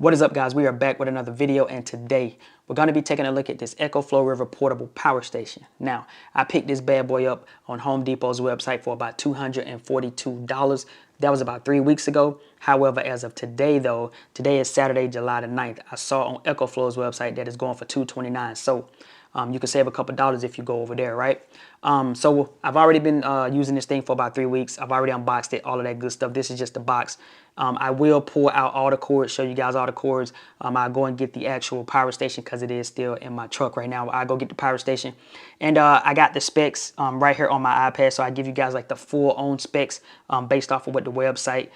What is up, guys? We are back with another video, and today we're going to be taking a look at this EcoFlow River portable power station. Now, I picked this bad boy up on Home Depot's website for about $242. That was about 3 weeks ago. However, as of today, though, today is Saturday, July the 9th. I saw on EcoFlow's website that it's going for $229. So you can save a couple dollars if you go over there, right? So I've already been using this thing for about 3 weeks. I've already unboxed it, all of that good stuff. This is just the box. I will pull out all the cords, show you guys all the cords. I'll go and get the actual power station because it is still in my truck right now. I'll go get the power station. And I got the specs right here on my iPad. So I give you guys like the full own specs based off of what the website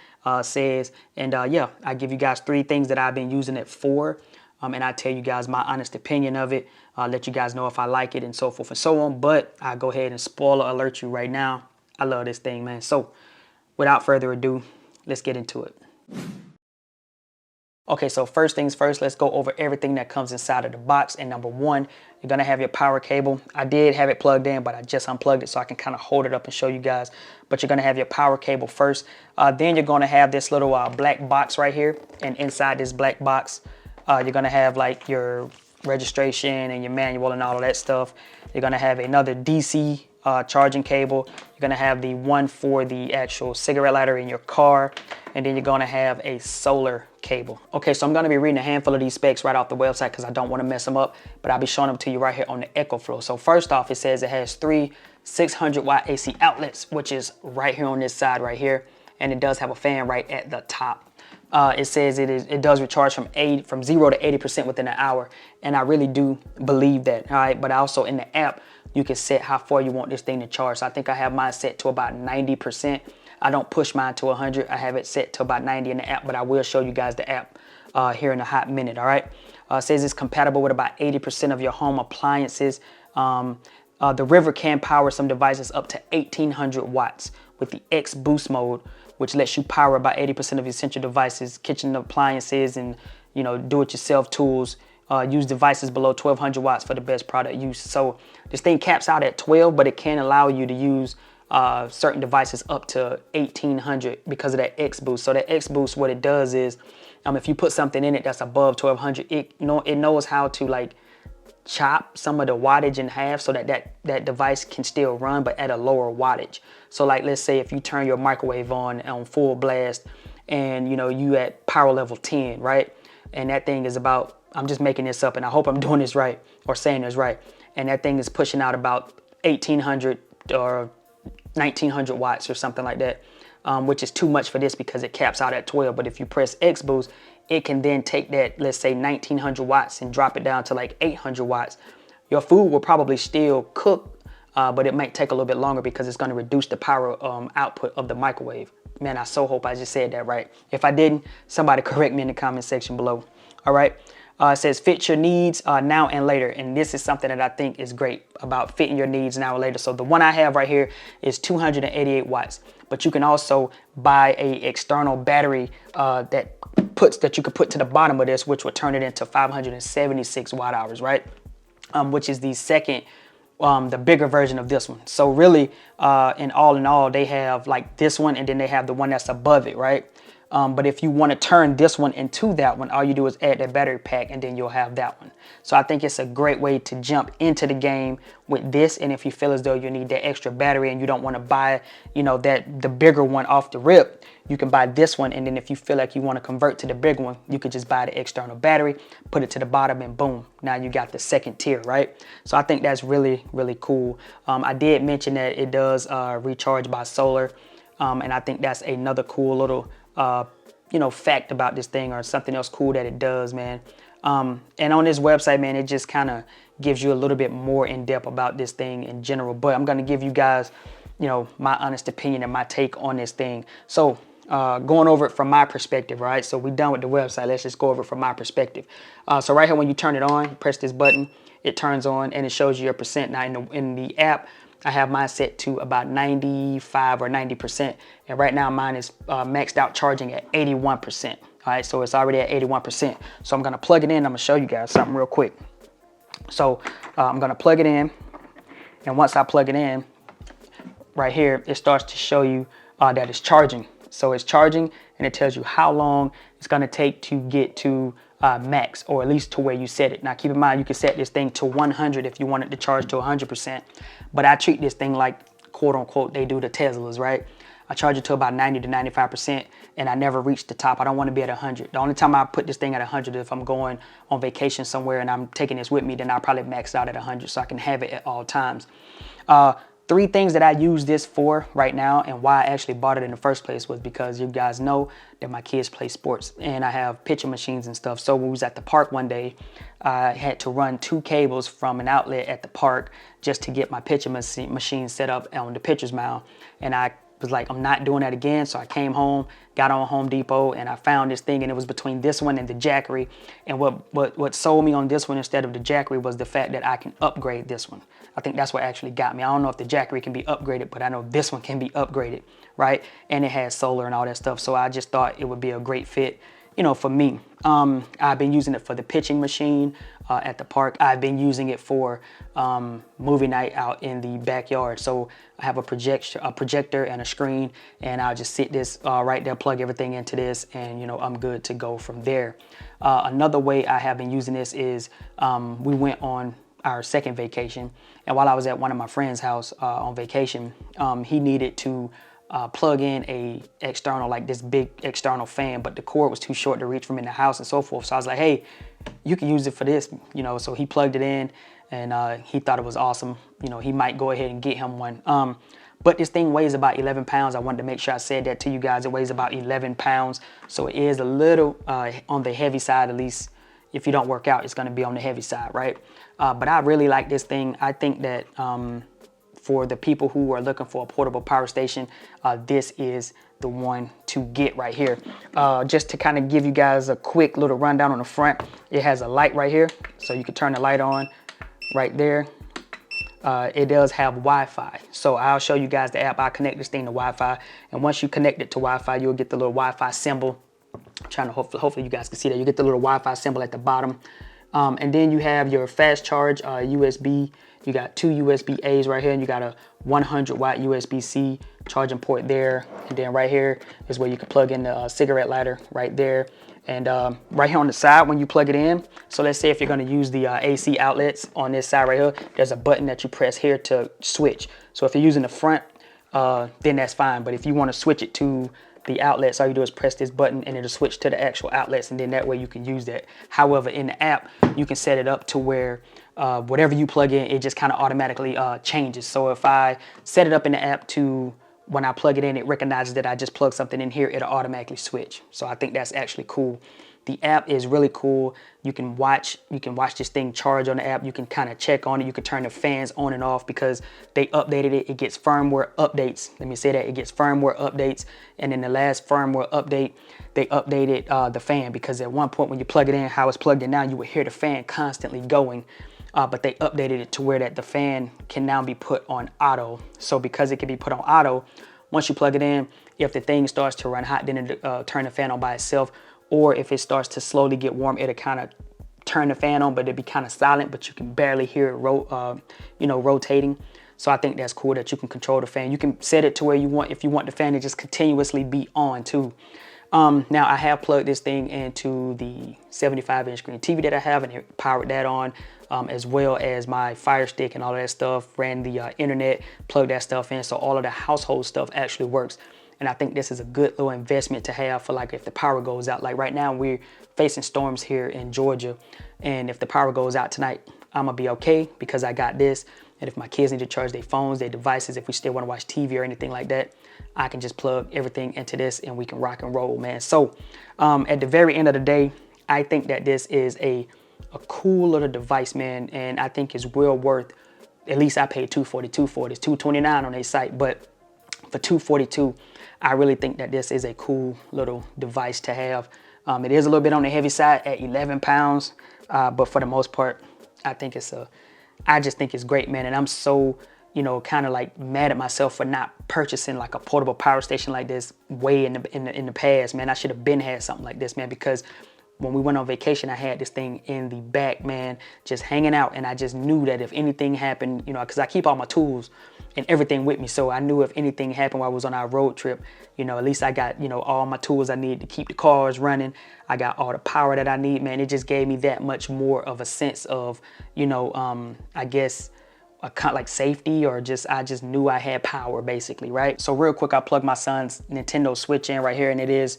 says. And yeah, I give you guys 3 things that I've been using it for. And I tell you guys my honest opinion of it. Let you guys know if I like it and so forth and so on. But I go ahead and spoiler alert you right now. I love this thing, man. So without further ado, let's get into it. Okay, so first things first, let's go over everything that comes inside of the box. And number one, you're gonna have your power cable. I did have it plugged in, but I just unplugged it so I can kind of hold it up and show you guys. But you're gonna have your power cable first. Then you're gonna have this little black box right here. And inside this black box, you're gonna have like your registration and your manual and all of that stuff. You're gonna have another DC charging cable. You're gonna have the one for the actual cigarette lighter in your car, and then you're gonna have a solar cable. Okay, so I'm gonna be reading a handful of these specs right off the website because I don't want to mess them up, but I'll be showing them to you right here on the EcoFlow. So first off, it says it has 3 600-watt AC outlets, which is right here on this side right here, and it does have a fan right at the top. It says it does recharge from 0 to 80% within an hour, and I really do believe that. All right, but also in the app, you can set how far you want this thing to charge. So I think I have mine set to about 90%. I don't push mine to 100. I have it set to about 90 in the app, but I will show you guys the app here in a hot minute. All right. It says it's compatible with about 80% of your home appliances. The River can power some devices up to 1800 watts with the X boost mode, which lets you power about 80% of your essential devices, kitchen appliances, and do-it-yourself tools. Use devices below 1200 watts for the best product use. So this thing caps out at 12, but it can allow you to use certain devices up to 1800 because of that X boost. So that X boost, what it does is, if you put something in it that's above 1200, it knows how to like chop some of the wattage in half so that device can still run, but at a lower wattage. So like, let's say if you turn your microwave on full blast and you at power level 10, right? And that thing is about, I'm just making this up and I hope I'm doing this right or saying this right. And that thing is pushing out about 1800 or 1900 watts or something like that, which is too much for this because it caps out at 12. But if you press X boost, it can then take that, let's say 1900 watts and drop it down to like 800 watts. Your food will probably still cook, but it might take a little bit longer because it's going to reduce the power output of the microwave. Man, I so hope I just said that right. If I didn't, somebody correct me in the comment section below. All right. It says fit your needs now and later. And this is something that I think is great about fitting your needs now and later. So the one I have right here is 288 watts, but you can also buy a external battery that you could put to the bottom of this, which would turn it into 576 watt hours, right? Which is the second, the bigger version of this one. So really, in all, they have like this one, and then they have the one that's above it, right? But if you want to turn this one into that one, all you do is add that battery pack and then you'll have that one. So I think it's a great way to jump into the game with this. And if you feel as though you need that extra battery and you don't want to buy, the bigger one off the rip, you can buy this one. And then if you feel like you want to convert to the big one, you could just buy the external battery, put it to the bottom, and boom, now you got the second tier, right? So I think that's really, really cool. I did mention that it does recharge by solar. And I think that's another cool little fact about this thing, or something else cool that it does, man. And on this website, man, it just kind of gives you a little bit more in depth about this thing in general. But I'm going to give you guys, my honest opinion and my take on this thing. So going over it from my perspective, right? So we're done with the website. Let's just go over it from my perspective. So right here, when you turn it on, you press this button, it turns on and it shows you your percent. Now in the app, I have mine set to about 95 or 90%. And right now mine is maxed out charging at 81%. All right, so it's already at 81%. So I'm gonna plug it in. I'm gonna show you guys something real quick. So I'm gonna plug it in. And once I plug it in, right here, it starts to show you that it's charging. So it's charging and it tells you how long it's going to take to get to max, or at least to where you set it. Now keep in mind, you can set this thing to 100 if you want it to charge to 100%, but I treat this thing like, quote unquote, they do the Teslas, right? I charge it to about 90 to 95%, and I never reach the top. I don't want to be at 100. The only time I put this thing at 100 is if I'm going on vacation somewhere and I'm taking this with me, then I'll probably max out at 100 so I can have it at all times. Three things that I use this for right now, and why I actually bought it in the first place, was because you guys know that my kids play sports and I have pitching machines and stuff. So when we was at the park one day, I had to run 2 cables from an outlet at the park just to get my pitching machine set up on the pitcher's mound. And I was like, I'm not doing that again. So I came home, got on Home Depot, and I found this thing, and it was between this one and the Jackery. And what sold me on this one instead of the Jackery was the fact that I can upgrade this one. I think that's what actually got me. I don't know if the Jackery can be upgraded, but I know this one can be upgraded, right? And it has solar and all that stuff. So I just thought it would be a great fit, you know, for me. I've been using it for the pitching machine at the park. I've been using it for movie night out in the backyard. So I have a projector and a screen, and I'll just sit this right there, plug everything into this, and you know, I'm good to go from there. Another way I have been using this is we went on our second vacation, and while I was at one of my friend's house on vacation, he needed to plug in a external, like this big external fan, but the cord was too short to reach from in the house and so forth. So I was like, hey, you can use it for this, you know. So he plugged it in, and he thought it was awesome. You know, he might go ahead and get him one. But this thing weighs about 11 pounds. I wanted to make sure I said that to you guys. It weighs about 11 pounds. So it is a little on the heavy side, at least if you don't work out, it's going to be on the heavy side, right? But I really like this thing. I think that for the people who are looking for a portable power station, this is the one to get right here. Just to kind of give you guys a quick little rundown on the front, it has a light right here, so you can turn the light on right there. It does have Wi-Fi, so I'll show you guys the app. I connect this thing to Wi-Fi, and once you connect it to Wi-Fi, you'll get the little Wi-Fi symbol. I'm trying to hopefully you guys can see that. You get the little Wi-Fi symbol at the bottom, and then you have your fast charge USB. You got 2 USB-A's right here, and you got a 100-watt USB-C charging port there. And then right here is where you can plug in the cigarette lighter right there. And right here on the side, when you plug it in, so let's say if you're going to use the AC outlets on this side right here, there's a button that you press here to switch. So if you're using the front, then that's fine. But if you want to switch it to the outlets, all you do is press this button and it'll switch to the actual outlets, and then that way you can use that. However, in the app, you can set it up to where whatever you plug in, it just kind of automatically changes. So if I set it up in the app to when I plug it in, it recognizes that I just plugged something in here, it'll automatically switch. So I think that's actually cool. The app is really cool. You can watch this thing charge on the app. You can kind of check on it. You can turn the fans on and off because they updated it. It gets firmware updates. Let me say that. It gets firmware updates. And in the last firmware update, they updated the fan, because at one point when you plug it in, how it's plugged in now, you would hear the fan constantly going. But they updated it to where that the fan can now be put on auto. So because it can be put on auto, once you plug it in, if the thing starts to run hot, then it turn the fan on by itself. Or if it starts to slowly get warm, it'll kind of turn the fan on, but it'll be kind of silent, but you can barely hear it rotating. So I think that's cool that you can control the fan. You can set it to where you want, if you want the fan to just continuously be on too. Now I have plugged this thing into the 75-inch screen TV that I have, and it powered that on, as well as my Fire Stick and all of that stuff. Ran the internet, plugged that stuff in, so all of the household stuff actually works. And I think this is a good little investment to have for, like, if the power goes out. Like right now we're facing storms here in Georgia, and if the power goes out tonight, I'm gonna be okay because I got this. And if my kids need to charge their phones, their devices, if we still want to watch TV or anything like that, I can just plug everything into this and we can rock and roll, man. So at the very end of the day, I think that this is a cool little device, man, and I think it's well worth, at least I paid $242 for it. It's $229 on their site, but for $242, I really think that this is a cool little device to have. It is a little bit on the heavy side at 11 pounds, but for the most part, I just think it's great, man. And I'm so, kind of like mad at myself for not purchasing like a portable power station like this way in the past, man. I should have been had something like this, man, because when we went on vacation, I had this thing in the back, man, just hanging out. And I just knew that if anything happened, you know, because I keep all my tools and everything with me. So I knew if anything happened while I was on our road trip, you know, at least I got, you know, all my tools I need to keep the cars running. I got all the power that I need, man. It just gave me that much more of a sense of, you know, I guess, a kind of like safety, or just I just knew I had power, basically, right? So real quick, I plugged my son's Nintendo Switch in right here, and it is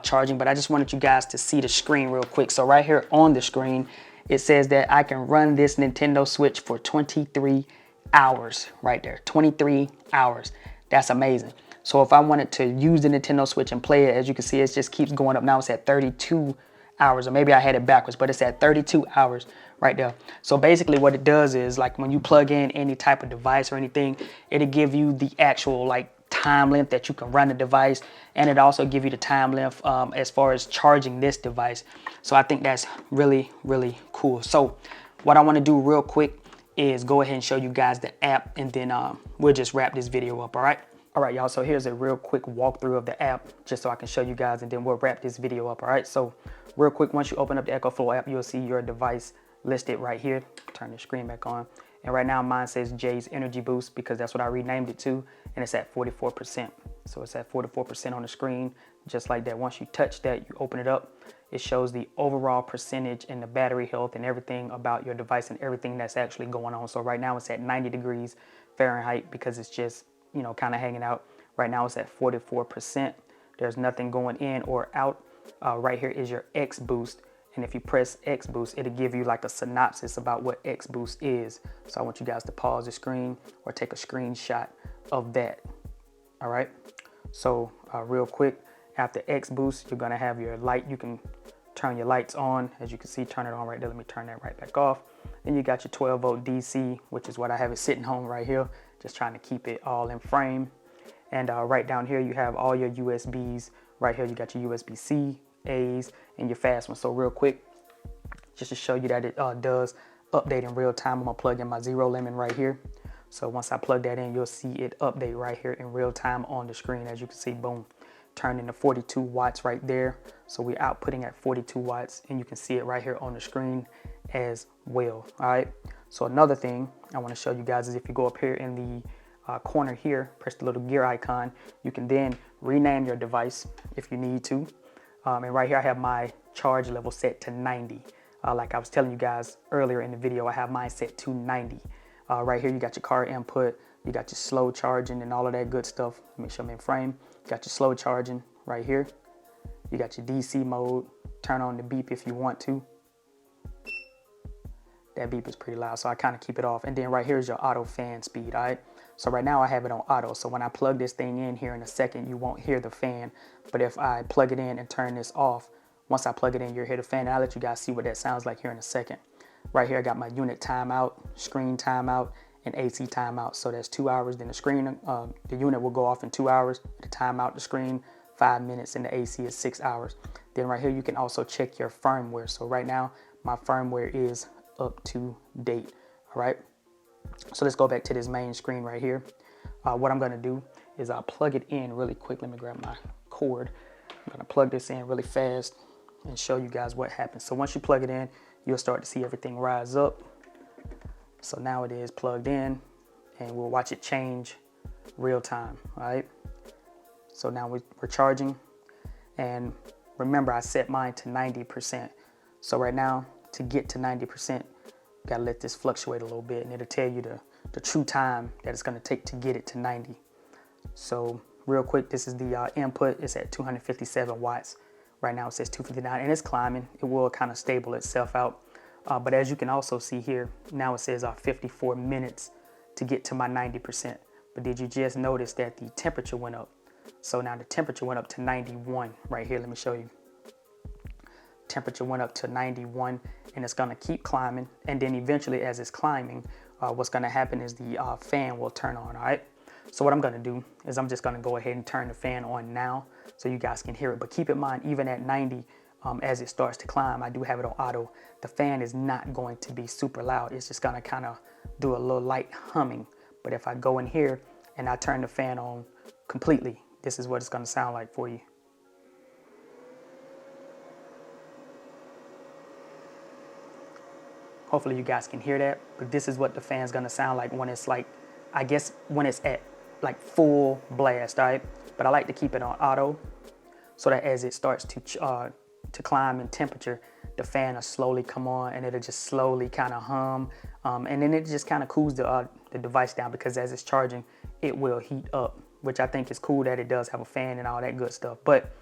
charging, but I just wanted you guys to see the screen real quick. So right here on the screen, it says that I can run this Nintendo Switch for 23 hours right there. 23 hours. That's amazing. So if I wanted to use the Nintendo Switch and play it, as you can see, it just keeps going up. Now it's at 32 hours, or maybe I had it backwards, but it's at 32 hours right there. So basically what it does is, like, when you plug in any type of device or anything, it'll give you the actual like time length that you can run the device, and it also give you the time length as far as charging this device. So I think that's really, really cool. So what I want to do real quick is go ahead and show you guys the app, and then we'll just wrap this video up. All right, y'all, so here's a real quick walkthrough of the app, just so I can show you guys, and then we'll wrap this video up. All right, so real quick, once you open up the EcoFlow app, you'll see your device listed right here. Turn the screen back on. And right now mine says Jay's Energy Boost, because that's what I renamed it to, and it's at 44%. So it's at 44% on the screen, just like that. Once you touch that, you open it up, it shows the overall percentage and the battery health and everything about your device and everything that's actually going on. So right now it's at 90 degrees Fahrenheit, because it's just, you know, kind of hanging out. Right now it's at 44%. There's nothing going in or out. Right here is your X Boost. And if you press X Boost, it'll give you like a synopsis about what X Boost is. So I want you guys to pause the screen or take a screenshot of that. All right. So real quick, after X Boost, you're going to have your light. You can turn your lights on. As you can see, turn it on right there. Let me turn that right back off. Then you got your 12 volt DC, which is what I have it sitting on right here. Just trying to keep it all in frame. And right down here, you have all your USBs. Right here, you got your USB-C, A's, and your fast one. So real quick, just to show you that it does update in real time, I'm gonna plug in my Zero Lemon right here. So once I plug that in, you'll see it update right here in real time on the screen. As you can see, boom, turned into 42 watts right there. So we're outputting at 42 watts, and you can see it right here on the screen as well. All right. So another thing I want to show you guys is, if you go up here in the corner here, press the little gear icon, you can then rename your device if you need to. And right here, I have my charge level set to 90. Like I was telling you guys earlier in the video, I have mine set to 90. Right here, you got your car input, you got your slow charging and all of that good stuff. Make sure I'm in frame. You got your slow charging right here. You got your DC mode. Turn on the beep if you want to. That beep is pretty loud, so I kind of keep it off. And then right here is your auto fan speed, all right? So right now I have it on auto. So when I plug this thing in here in a second, you won't hear the fan. But if I plug it in and turn this off, once I plug it in, you'll hear the fan. And I'll let you guys see what that sounds like here in a second. Right here, I got my unit timeout, screen timeout, and AC timeout. So that's 2 hours. Then the screen, the unit will go off in 2 hours. The timeout, the screen, 5 minutes, and the AC is 6 hours. Then right here, you can also check your firmware. So right now, my firmware is up to date. All right. So let's go back to this main screen right here. What I'm going to do is I'll plug it in really quick. Let me grab my cord. I'm going to plug this in really fast and show you guys what happens. So once you plug it in, you'll start to see everything rise up. So now it is plugged in, and we'll watch it change real time. All right. So now we're charging, and remember I set mine to 90%. So right now, to get to 90%, gotta let this fluctuate a little bit, and it'll tell you the true time that it's gonna take to get it to 90. So real quick, this is the input. It's at 257 watts. Right now it says 259, and it's climbing. It will kind of stable itself out. But as you can also see here, now it says 54 minutes to get to my 90%. But did you just notice that the temperature went up? So now the temperature went up to 91 right here. Let me show you. Temperature went up to 91, and it's gonna keep climbing. And then eventually, as it's climbing, what's gonna happen is the fan will turn on, all right? So what I'm gonna do is I'm just gonna go ahead and turn the fan on now so you guys can hear it. But keep in mind, even at 90, as it starts to climb, I do have it on auto. The fan is not going to be super loud. It's just gonna kind of do a little light humming. But if I go in here and I turn the fan on completely, this is what it's gonna sound like for you. Hopefully you guys can hear that, but this is what the fan's gonna sound like when it's like, I guess when it's at like full blast, all right? But I like to keep it on auto so that as it starts to climb in temperature, the fan will slowly come on and it'll just slowly kind of hum. And then it just kind of cools the device down, because as it's charging, it will heat up, which I think is cool that it does have a fan and all that good stuff. But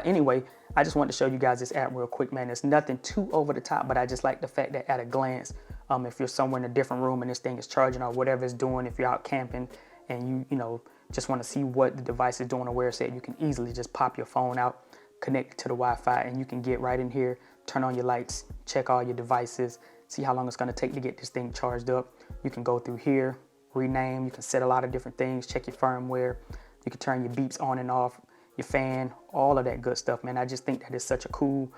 anyway, I just wanted to show you guys this app real quick, man. It's nothing too over the top, but I just like the fact that at a glance, if you're somewhere in a different room and this thing is charging or whatever it's doing, if you're out camping and you know, just want to see what the device is doing or where it's at, you can easily just pop your phone out, connect it to the Wi-Fi, and you can get right in here, turn on your lights, check all your devices, see how long it's going to take to get this thing charged up. You can go through here, rename, you can set a lot of different things, check your firmware, you can turn your beeps on and off, your fan, all of that good stuff, man. I just think that it's such a cool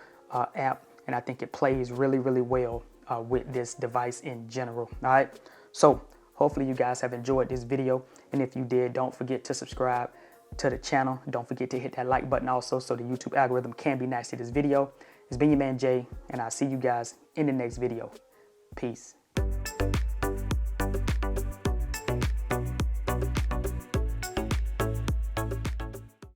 app, and I think it plays really, really well with this device in general. All right, so hopefully you guys have enjoyed this video, and if you did, don't forget to subscribe to the channel. Don't forget to hit that like button also, so the YouTube algorithm can be nice to this video. It's been your man Jay, and I'll see you guys in the next video. Peace.